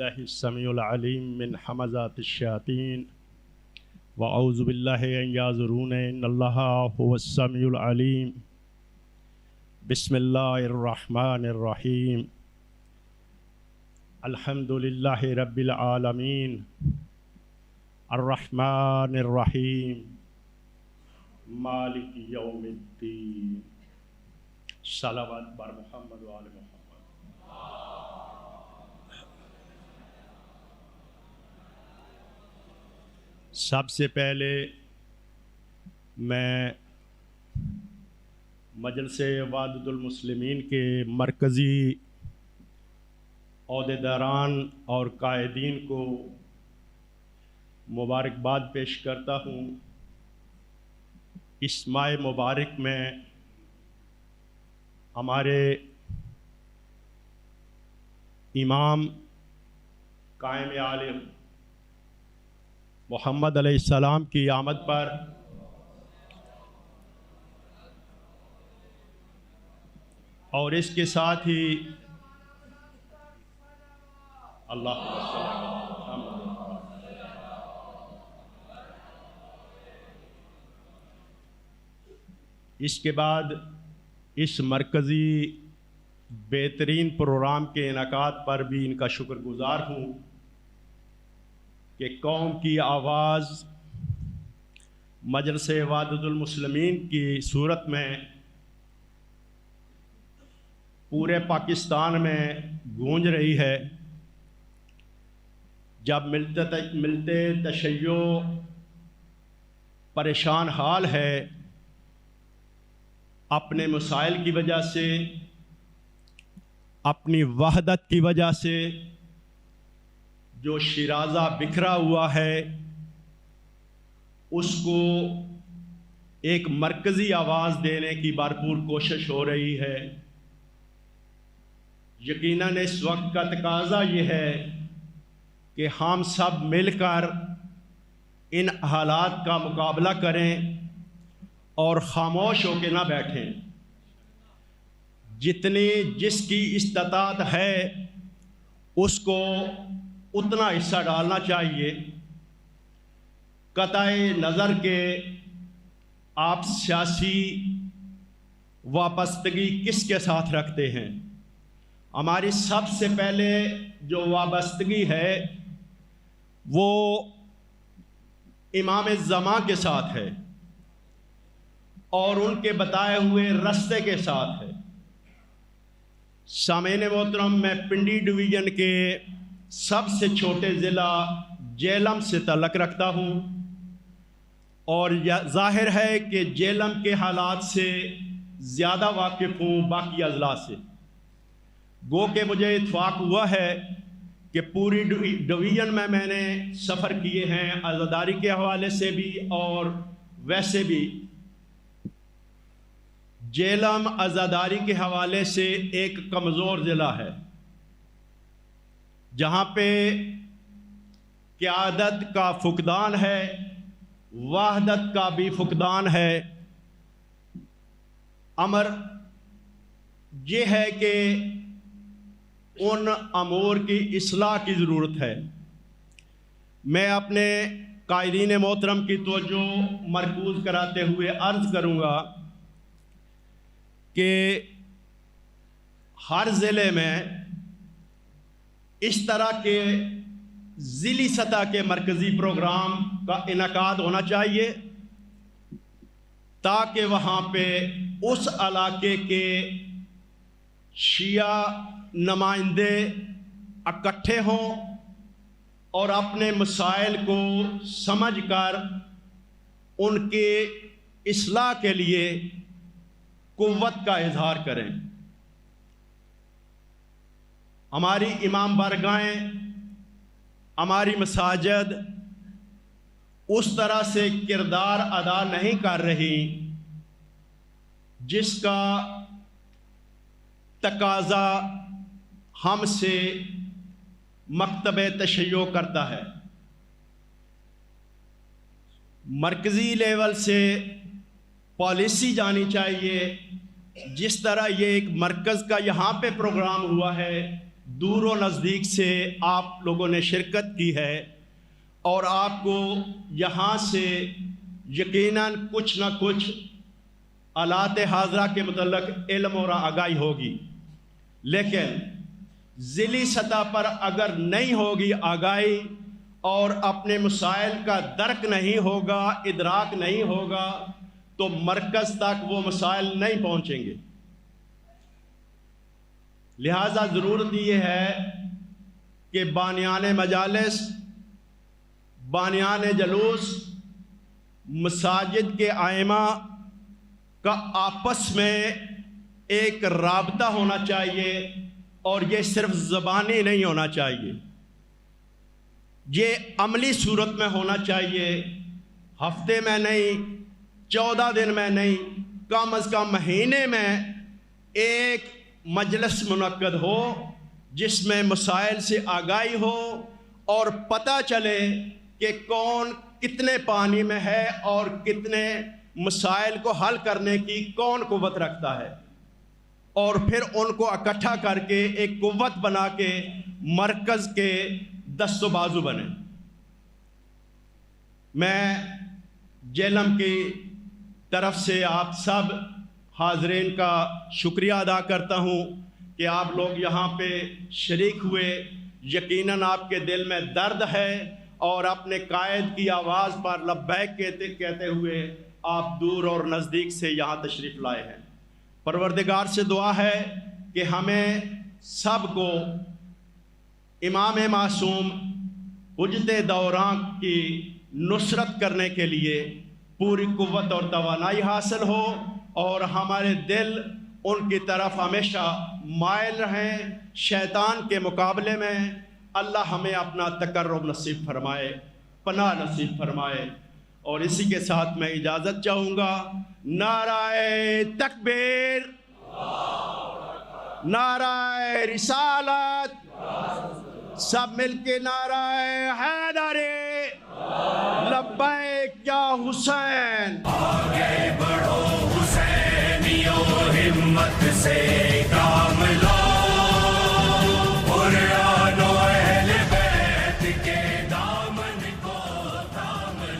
باللہ السمیع العلیم من حمزات الشیاطین واعوذ باللہ ان یحضرون ان اللہ هو السمیع العلیم بسم اللہ الرحمن الرحیم الحمد للہ رب العالمین الرحمن الرحیم مالک یوم الدین صلوات بر محمد و آل محمد۔ سب سے پہلے میں مجلس وحدت المسلمین کے مرکزی عہدیداران اور قائدین کو مبارکباد پیش کرتا ہوں۔ اس ماہ مبارک میں ہمارے امام قائم عالم محمد علیہ السلام کی آمد پر اور اس کے ساتھ ہی اللہ اس کے بعد اس مرکزی بہترین پروگرام کے انعقاد پر بھی ان کا شکر گزار ہوں کہ قوم کی آواز مجلس وحدت المسلمین کی صورت میں پورے پاکستان میں گونج رہی ہے۔ جب ملتے تشیع پریشان حال ہے اپنے مسائل کی وجہ سے، اپنی وحدت کی وجہ سے، جو شیرازہ بکھرا ہوا ہے اس کو ایک مرکزی آواز دینے کی بھرپور کوشش ہو رہی ہے۔ یقیناً اس وقت کا تقاضا یہ ہے کہ ہم سب مل کر ان حالات کا مقابلہ کریں اور خاموش ہو کے نہ بیٹھیں۔ جتنی جس کی استطاعت ہے اس کو اتنا حصہ ڈالنا چاہیے۔ قطع نظر کے آپ سیاسی وابستگی کس کے ساتھ رکھتے ہیں، ہماری سب سے پہلے جو وابستگی ہے وہ امام زمان کے ساتھ ہے اور ان کے بتائے ہوئے رستے کے ساتھ ہے۔ سامعین محترم، میں پنڈی ڈویژن کے سب سے چھوٹے ضلع جہلم سے تعلق رکھتا ہوں اور ظاہر ہے کہ جہلم کے حالات سے زیادہ واقف ہوں باقی اضلاع سے۔ گو کہ مجھے اتفاق ہوا ہے کہ پوری ڈویژن میں نے سفر کیے ہیں، عزاداری کے حوالے سے بھی اور ویسے بھی۔ جہلم عزاداری کے حوالے سے ایک کمزور ضلع ہے جہاں پہ قیادت کا فقدان ہے، وحدت کا بھی فقدان ہے۔ امر یہ ہے کہ ان امور کی اصلاح کی ضرورت ہے۔ میں اپنے قائدین محترم کی توجہ مرکوز کراتے ہوئے عرض کروں گا کہ ہر ضلع میں اس طرح کے ضلعی سطح کے مرکزی پروگرام کا انعقاد ہونا چاہیے تاکہ وہاں پہ اس علاقے کے شیعہ نمائندے اکٹھے ہوں اور اپنے مسائل کو سمجھ کر ان کے اصلاح کے لیے قوت کا اظہار کریں۔ ہماری امام بارگاہیں، ہماری مساجد اس طرح سے کردار ادا نہیں کر رہی جس کا تقاضا ہم سے مکتب تشیع کرتا ہے۔ مرکزی لیول سے پالیسی جانی چاہیے، جس طرح یہ ایک مرکز کا یہاں پہ پروگرام ہوا ہے، دور و نزدیک سے آپ لوگوں نے شرکت کی ہے اور آپ کو یہاں سے یقیناً کچھ نہ کچھ آلات حاضرہ کے متعلق علم اور آگاہی ہوگی، لیکن ذیلی سطح پر اگر نہیں ہوگی آگاہی اور اپنے مسائل کا درک نہیں ہوگا، ادراک نہیں ہوگا، تو مرکز تک وہ مسائل نہیں پہنچیں گے۔ لہذا ضرورت یہ ہے کہ بانیان مجالس، بانیان جلوس، مساجد کے ائمہ کا آپس میں ایک رابطہ ہونا چاہیے، اور یہ صرف زبانی نہیں ہونا چاہیے، یہ عملی صورت میں ہونا چاہیے۔ ہفتے میں نہیں، 14 دن میں نہیں، کم از کم مہینے میں ایک مجلس منعقد ہو جس میں مسائل سے آگاہی ہو اور پتہ چلے کہ کون کتنے پانی میں ہے اور کتنے مسائل کو حل کرنے کی کون قوت رکھتا ہے، اور پھر ان کو اکٹھا کر کے ایک قوت بنا کے مرکز کے دست و بازو بنے۔ میں جیلم کی طرف سے آپ سب حاضرین کا شکریہ ادا کرتا ہوں کہ آپ لوگ یہاں پہ شریک ہوئے۔ یقیناً آپ کے دل میں درد ہے اور اپنے قائد کی آواز پر لبیک کہتے ہوئے آپ دور اور نزدیک سے یہاں تشریف لائے ہیں۔ پروردگار سے دعا ہے کہ ہمیں سب کو امام معصوم حجت دوراں کی نصرت کرنے کے لیے پوری قوت اور توانائی حاصل ہو، اور ہمارے دل ان کی طرف ہمیشہ مائل رہیں شیطان کے مقابلے میں۔ اللہ ہمیں اپنا تقرب نصیب فرمائے، پناہ نصیب فرمائے۔ اور اسی کے ساتھ میں اجازت چاہوں گا۔ نعرہ تکبیر، نعرہ رسالت، سب مل کے نعرہ حیدری، لبیک یا حسین۔ آگے بڑھو حسینیو ہمت سے۔